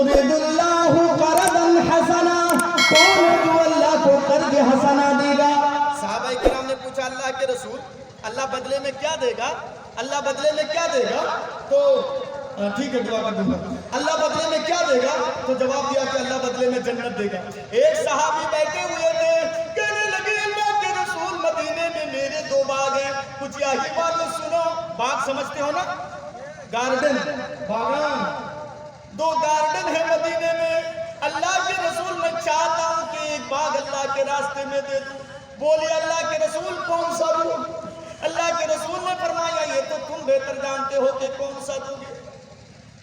یقرض اللہ قرضا حسنا، کون ہے جو اللہ کو قرض حسنا دے گا؟ صحابہ کرام نے پوچھا اللہ کے رسول اللہ بدلے میں کیا دے گا؟ اللہ بدلے میں کیا دے گا؟ تو ٹھیک ہے دعا کر دوں گا۔ اللہ بدلے میں کیا دے گا؟ تو جواب دیا کہ اللہ بدلے میں جنت دے گا۔ ایک صحابی بیٹھے ہوئے تھے، کہنے لگے اللہ کے رسول مدینے میں میرے دو باغ ہیں، کچھ یہی بات سنو۔ باغ سمجھتے ہو نا، گارڈن، باغان، دو گارڈن ہے مدینے میں۔ اللہ کے رسول میں چاہتا ہوں کہ ایک باغ اللہ کے راستے میں دے دوں۔ بولے اللہ کے رسول کون سا دوں؟ اللہ کے رسول نے فرمایا یہ تو تم بہتر جانتے ہو کہ کون سا دو گے،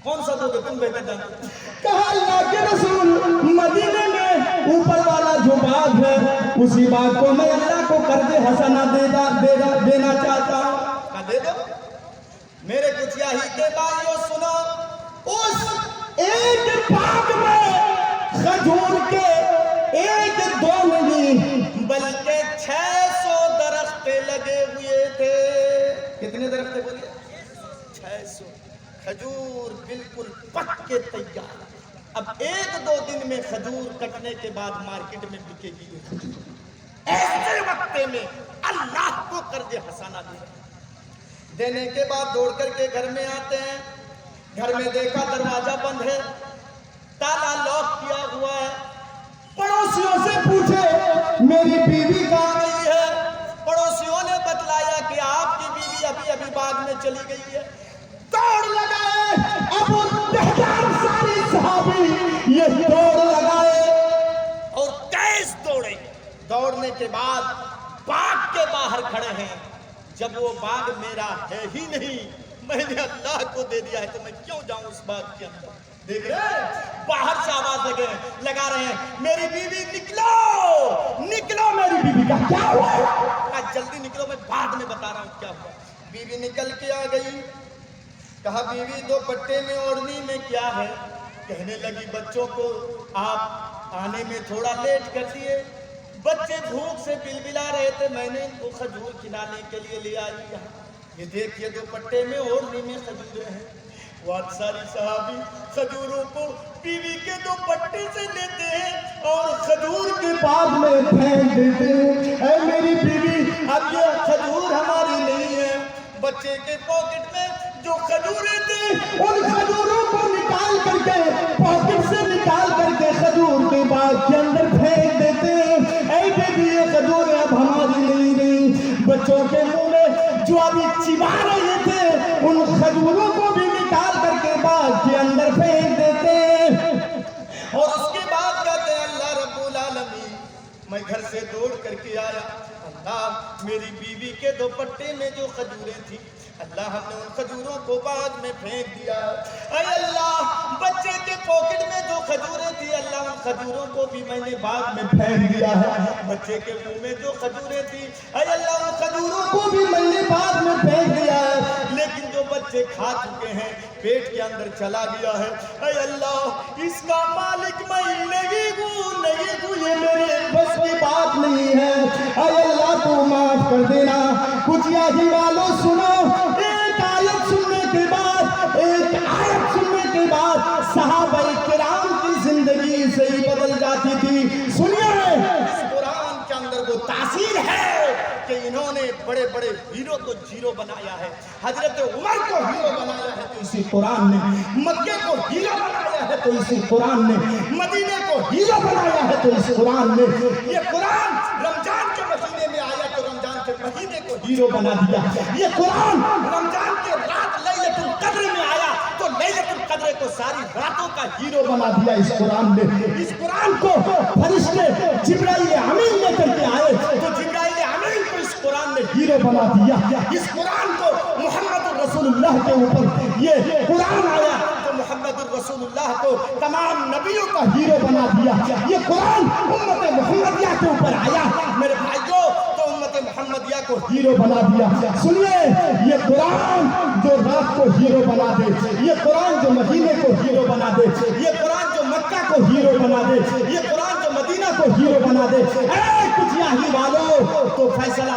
کون سا دو گے، تم بہتر جانتے ہو۔ کہا اللہ کے رسول مدینے میں اوپر والا جو باغ ہے اسی باغ کو میں اللہ کو قرض حسنا دینا چاہتا ہوں۔ کہا دے دو۔ میرے کچھ یہی کے بھائیوں سنو، اس ایک باغ میں کھجور کے ایک دو نہیں بلکہ 600 درخت لگے ہوئے تھے۔ کتنے درخت بولیے؟ 600۔ کھجور بالکل پک کے تیار۔ اب ایک دو دن میں کھجور کٹنے کے بعد مارکیٹ میں بکے گی یہ کھجور۔ ایسے وقت میں اللہ کو قرض حسنا دینے کے بعد دوڑ کر کے گھر میں آتے ہیں، گھر میں دیکھا دروازہ بند ہے، تالا لاک کیا ہوا ہے۔ پڑوسیوں سے پوچھے میری بیوی کہاں گئی گئی ہے؟ پڑوسیوں نے بتلایا کہ آپ کی بیوی ابھی ابھی باغ میں چلی گئی ہے۔ دوڑ لگائے ابو الدہدان ساری صحابی یہ دوڑ لگائے اور تیز دوڑے۔ دوڑنے کے بعد باغ کے باہر کھڑے ہیں۔ جب وہ باغ میرا ہے ہی نہیں، میں نے اللہ کو دے دیا ہے تو میں کیوں جاؤں اس باغ کے اندر؟ دیکھ رہے ہیں باہر سے آواز لگا رہے ہیں میری بیوی نکلو نکلو، میری بیوی کا کیا ہوا؟ کہا جلدی نکلو، میں بعد میں بتا رہا ہوں کیا ہوا۔ بیوی نکل کے آ گئی۔ کہا بیوی دو پٹے میں اوڑھنی میں کیا ہے؟ کہنے لگی بچوں کو آپ آنے میں تھوڑا لیٹ کر دیے، بچے بھوک سے بلبلا رہے تھے، میں نے ان کو کھجور کھلانے کے لیے لے آئی یہاں۔ یہ دیکھیے دو پٹے میں اوڑھنی میں کھجوریں ہیں۔ وہ انصاری صحابی کھجوروں کو بیوی کے دو پٹے سے لیتے ہیں اور کھجور کے باغ میں پھینک دیتے ہیں۔ اے میری بیوی اب یہ کھجور ہماری نہیں ہے۔ بچے کے پاکٹ میں جو کھجوریں تھیں ان کھجوروں کو نکال کر کے پاکٹ سے نکال کر کے کھجور کے باغ کے اندر پھینک دیتے ہیں۔ اے بیوی یہ کھجوریں اب ہماری نہیں رہی۔ بچوں کے منہ میں جو ابھی چبا رہے تھے ان کھجوروں کو بھی نکال کر کے باغ کے اندر پھینک دیتے ہیں۔ اور اس کے بعد کہتے ہیں اللہ رب العالمین میں گھر سے دوڑ کر کے آیا، اللہ میری بیوی کے دو پٹے میں جو کھجوریں تھیں اللہ ہم نے ان کھجوروں کو باغ میں پھینک دیا۔ اے اللہ بچے کے پاکٹ میں جو کھجوریں تھی اللہ ان کھجوروں کو بھی میں نے باغ میں پھینک دیا ہے۔ بچے کے منہ میں جو کھجوریں تھی اے اللہ ان کھجوروں کو بھی میں نے باغ میں پھینک دیا ہے، لیکن جو بچے کھا چکے ہیں پیٹ کے اندر چلا گیا ہے۔ اے اللہ اس کا مالک میں نہیں ہوں، نہیں ہوں، یہ میرے بس کی بات نہیں ہے۔ اے اللہ تو معاف کر دینا۔ کچھ یہی والوں سنو، ایک آیت سننے کے بعد صحابہ کرام کی زندگی سے ہی بدل جاتی تھی۔ سنیے اس قرآن کے اندر وہ تاثیر ہے کہ انہوں نے بڑے بڑے ہیرو کو زیرو بنایا ہے۔ حضرت عمر کو ہیرو بنایا ہے تو اسی قرآن نے، مکے کو ہیرو بنایا ہے تو اسی قرآن نے، مدینے کو ہیرو بنایا ہے تو اسی قرآن نے یہ قرآن رمضان کے مہینے میں آیا تو رمضان کے مہینے کو ہیرو بنا دیا۔ یہ قرآن رمضان کے رات لیلۃ القدر میں آیا تو لیلۃ القدر کو ساری راتوں کا ہیرو بنا دیا اس قرآن نے۔ اس قرآن کو فرشتے جبرائیل امین لے کر کے آئے تو جبرائیل امین کو اس قرآن نے ہیرو بنا دیا۔ اس قرآن کو محمد رسول اللہ کے اوپر یہ قرآن آیا تو محمد الرسول اللہ کو تمام نبیوں کا ہیرو بنا دیا۔ یہ قرآن امت محمدیہ کے اوپر آیا میرے بھائیوں تو امت محمدیہ کو ہیرو بنا دیا۔ سنیے یہ قرآن جو رات کو ہیرو بنا دے، یہ قرآن جو مدینے کو ہیرو بنا دے، یہ قرآن جو مکہ کو ہیرو بنا دے، یہ قرآن جو مدینہ کو ہیرو بنا دے، اے کچھ یہی والو تو فیصلہ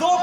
2